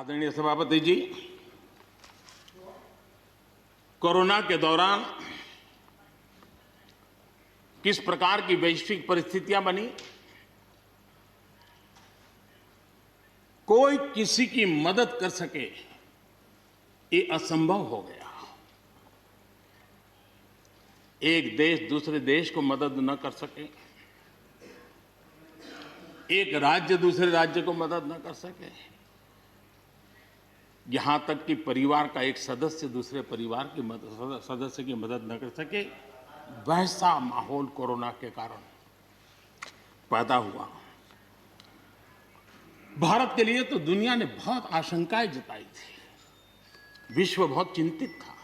आदरणीय सभापति जी, कोरोना के दौरान किस प्रकार की वैश्विक परिस्थितियां बनी, कोई किसी की मदद कर सके ये असंभव हो गया। एक देश दूसरे देश को मदद न कर सके, एक राज्य दूसरे राज्य को मदद न कर सके, यहां तक कि परिवार का एक सदस्य दूसरे परिवार की सदस्य की मदद न कर सके, वैसा माहौल कोरोना के कारण पैदा हुआ। भारत के लिए तो दुनिया ने बहुत आशंकाएं जताई थी। विश्व बहुत चिंतित था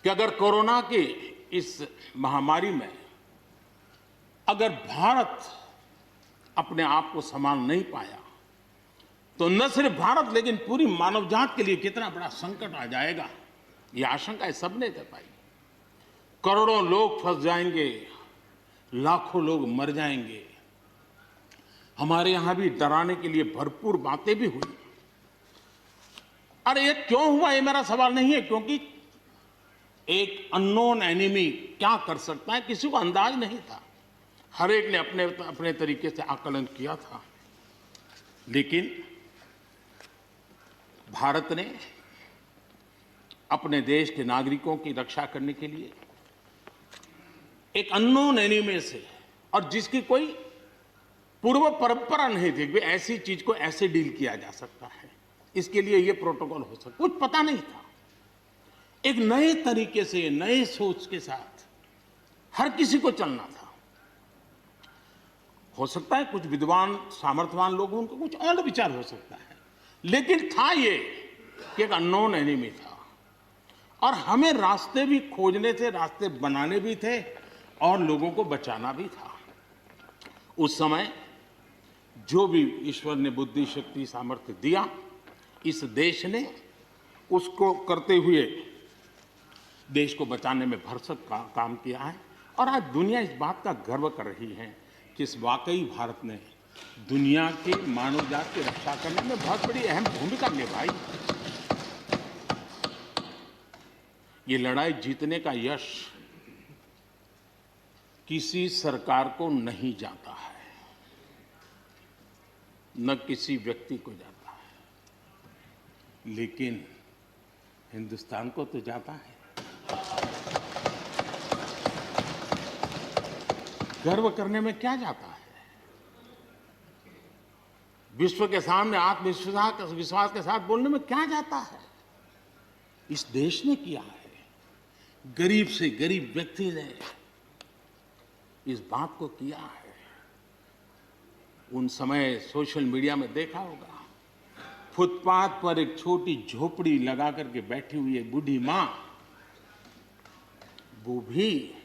कि अगर कोरोना की इस महामारी में अगर भारत अपने आप को संभाल नहीं पाया तो न सिर्फ भारत लेकिन पूरी मानवजात के लिए कितना बड़ा संकट आ जाएगा, ये आशंकाएं सबने जताई। करोड़ों लोग फंस जाएंगे, लाखों लोग मर जाएंगे। हमारे यहां भी डराने के लिए भरपूर बातें भी हुई। अरे ये क्यों हुआ, ये मेरा सवाल नहीं है, क्योंकि एक अननोन एनिमी क्या कर सकता है किसी को अंदाज नहीं था। हर एक ने अपने अपने तरीके से आकलन किया था, लेकिन भारत ने अपने देश के नागरिकों की रक्षा करने के लिए एक अननोन एनिमी से, और जिसकी कोई पूर्व परंपरा नहीं थी कि ऐसी चीज को ऐसे डील किया जा सकता है, इसके लिए ये प्रोटोकॉल हो सकता, कुछ पता नहीं था। एक नए तरीके से, नए सोच के साथ हर किसी को चलना था। हो सकता है कुछ विद्वान सामर्थ्यवान लोग, उनको कुछ और विचार हो सकता है, लेकिन था ये कि एक अननोन एनिमी था और हमें रास्ते भी खोजने थे, रास्ते बनाने भी थे और लोगों को बचाना भी था। उस समय जो भी ईश्वर ने बुद्धि, शक्ति, सामर्थ्य दिया, इस देश ने उसको करते हुए देश को बचाने में भरसक काम किया है। और आज दुनिया इस बात का गर्व कर रही है कि इस वाकई भारत ने दुनिया की मानवजात की रक्षा करने में बहुत बड़ी अहम भूमिका निभाई। ये लड़ाई जीतने का यश किसी सरकार को नहीं जाता है, न किसी व्यक्ति को जाता है, लेकिन हिंदुस्तान को तो जाता है। गर्व करने में क्या जाता है? विश्व के सामने आत्मविश्वास के साथ बोलने में क्या जाता है? इस देश ने किया है। गरीब से गरीब व्यक्ति ने इस बात को किया है। उन समय सोशल मीडिया में देखा होगा, फुटपाथ पर एक छोटी झोपड़ी लगा करके बैठी हुई एक बूढ़ी मां, वो भी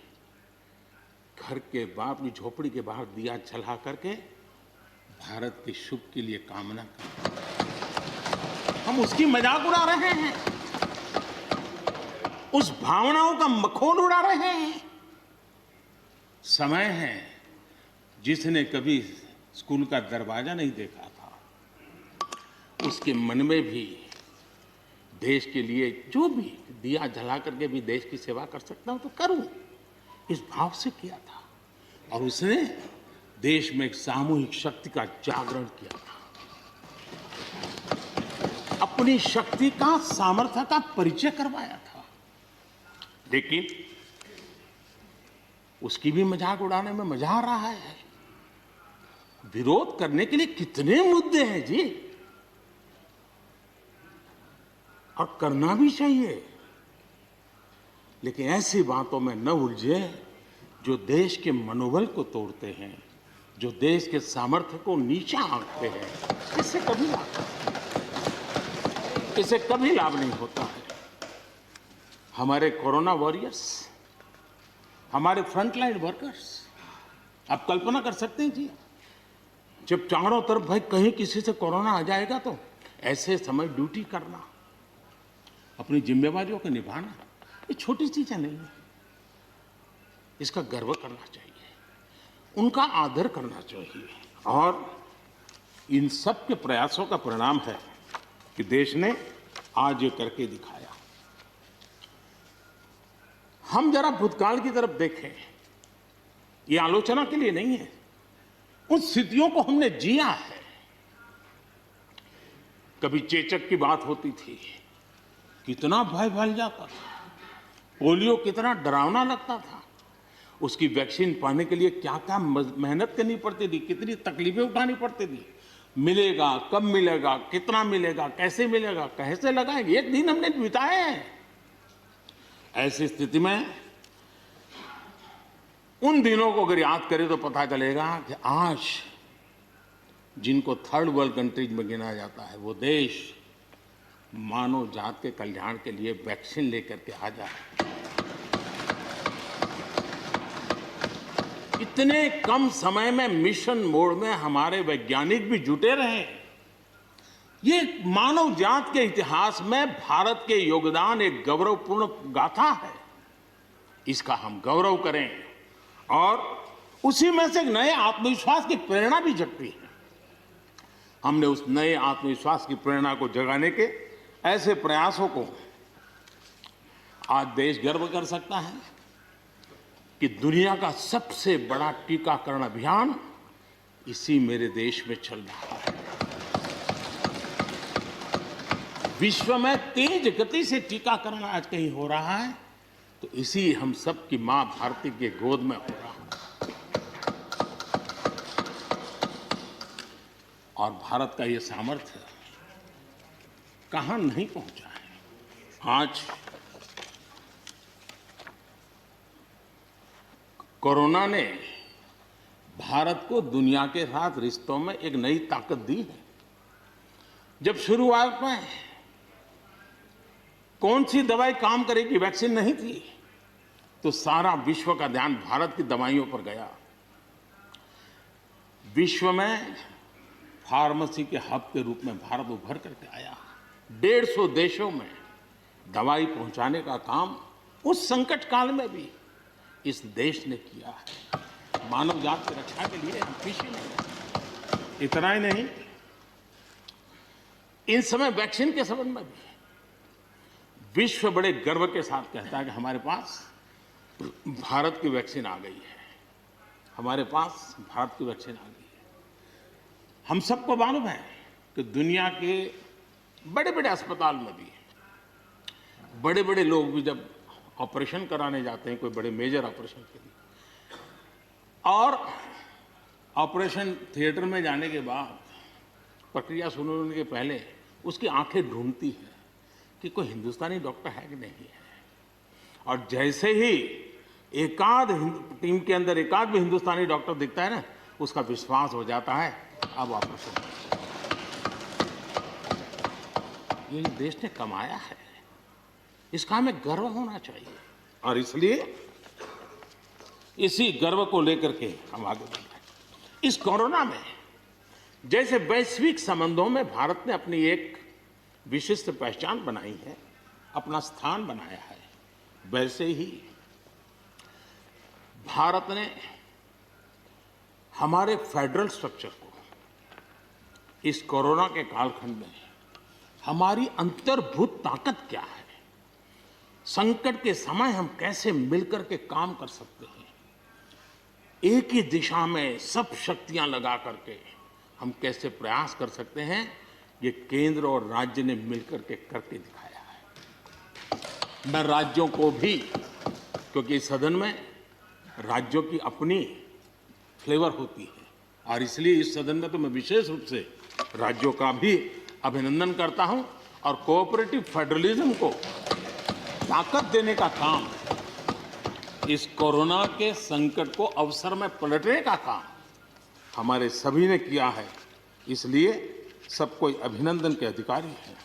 घर के बाप की झोपड़ी के बाहर दिया जला करके भारत के शुभ के लिए कामना कर, हम उसकी मजाक उड़ा रहे हैं, उस भावनाओं का मखौल उड़ा रहे हैं। समय है, जिसने कभी स्कूल का दरवाजा नहीं देखा था, उसके मन में भी देश के लिए जो भी दिया जला करके भी देश की सेवा कर सकता हूं तो करूं, इस भाव से किया था। और उसने देश में एक सामूहिक शक्ति का जागरण किया था, अपनी शक्ति का, सामर्थ्य का परिचय करवाया था। लेकिन उसकी भी मजाक उड़ाने में मजा आ रहा है। विरोध करने के लिए कितने मुद्दे हैं जी, और करना भी चाहिए, लेकिन ऐसी बातों में न उलझे जो देश के मनोबल को तोड़ते हैं, जो देश के सामर्थ्य को नीचा आंकते हैं। इससे कभी लाभ नहीं होता है। हमारे कोरोना वॉरियर्स, हमारे फ्रंटलाइन वर्कर्स, आप कल्पना कर सकते हैं जी, जब चारों तरफ भाई कहीं किसी से कोरोना आ जाएगा तो ऐसे समय ड्यूटी करना, अपनी जिम्मेवारियों को निभाना, ये छोटी चीजें नहीं है। इसका गर्व करना चाहिए, उनका आदर करना चाहिए। और इन सब के प्रयासों का परिणाम है कि देश ने आज ये करके दिखाया। हम जरा भूतकाल की तरफ देखें, ये आलोचना के लिए नहीं है, उन स्थितियों को हमने जिया है। कभी चेचक की बात होती थी, कितना भय फैल जाता था, पोलियो कितना डरावना लगता था, उसकी वैक्सीन पाने के लिए क्या क्या मेहनत करनी पड़ती थी, कितनी तकलीफें उठानी पड़ती थी, मिलेगा कब मिलेगा, कितना मिलेगा, कैसे मिलेगा, कैसे लगाएंगे, एक दिन हमने बिताए हैं। ऐसी स्थिति में उन दिनों को अगर याद करें तो पता चलेगा कि आज जिनको थर्ड वर्ल्ड कंट्रीज में गिना जाता है, वो देश मानव जात के कल्याण के लिए वैक्सीन लेकर के आ जाए। इतने कम समय में मिशन मोड में हमारे वैज्ञानिक भी जुटे रहे। ये मानव जात के इतिहास में भारत के योगदान एक गौरवपूर्ण गाथा है। इसका हम गौरव करें और उसी में से एक नए आत्मविश्वास की प्रेरणा भी जगती है। हमने उस नए आत्मविश्वास की प्रेरणा को जगाने के ऐसे प्रयासों को आज देश गर्व कर सकता है कि दुनिया का सबसे बड़ा टीकाकरण अभियान इसी मेरे देश में चल रहा है। विश्व में तेज गति से टीकाकरण आज कहीं हो रहा है तो इसी हम सब की मां भारती के गोद में हो रहा है। और भारत का ये सामर्थ्य कहां नहीं पहुंचा है। आज कोरोना ने भारत को दुनिया के साथ रिश्तों में एक नई ताकत दी है। जब शुरुआत में कौन सी दवाई काम करेगी, वैक्सीन नहीं थी, तो सारा विश्व का ध्यान भारत की दवाइयों पर गया। विश्व में फार्मेसी के हब के रूप में भारत उभर करके आया। 150 देशों में दवाई पहुंचाने का काम उस संकट काल में भी इस देश ने किया है। मानव जात की रक्षा के लिए हम पीछे नहीं। इतना ही नहीं, इन समय वैक्सीन के संबंध में भी विश्व बड़े गर्व के साथ कहता है कि हमारे पास भारत की वैक्सीन आ गई है, हमारे पास भारत की वैक्सीन आ गई है। हम सबको मालूम है कि दुनिया के बड़े बड़े अस्पताल में भी बड़े बड़े लोग भी जब ऑपरेशन कराने जाते हैं, कोई बड़े मेजर ऑपरेशन के लिए, और ऑपरेशन थिएटर में जाने के बाद प्रक्रिया शुरू होने के पहले उसकी आंखें ढूंढती है कि कोई हिंदुस्तानी डॉक्टर है कि नहीं है। और जैसे ही एकाध टीम के अंदर एकाध भी हिंदुस्तानी डॉक्टर दिखता है ना, उसका विश्वास हो जाता है अब ऑपरेशन। ये देश ने कमाया है, इसका हमें गर्व होना चाहिए। और इसलिए इसी गर्व को लेकर के हम आगे बढ़ रहे हैं। इस कोरोना में जैसे वैश्विक संबंधों में भारत ने अपनी एक विशिष्ट पहचान बनाई है, अपना स्थान बनाया है, वैसे ही भारत ने हमारे फेडरल स्ट्रक्चर को इस कोरोना के कालखंड में हमारी अंतर्भूत ताकत क्या है, संकट के समय हम कैसे मिलकर के काम कर सकते हैं, एक ही दिशा में सब शक्तियां लगा करके हम कैसे प्रयास कर सकते हैं, ये केंद्र और राज्य ने मिलकर के करके दिखाया है। मैं राज्यों को भी, क्योंकि इस सदन में राज्यों की अपनी फ्लेवर होती है, और इसलिए इस सदन में तो मैं विशेष रूप से राज्यों का भी अभिनंदन करता हूं। और कोऑपरेटिव फेडरलिज्म को ताकत देने का काम, इस कोरोना के संकट को अवसर में पलटने का काम हमारे सभी ने किया है। इसलिए सब कोई अभिनंदन के अधिकारी हैं।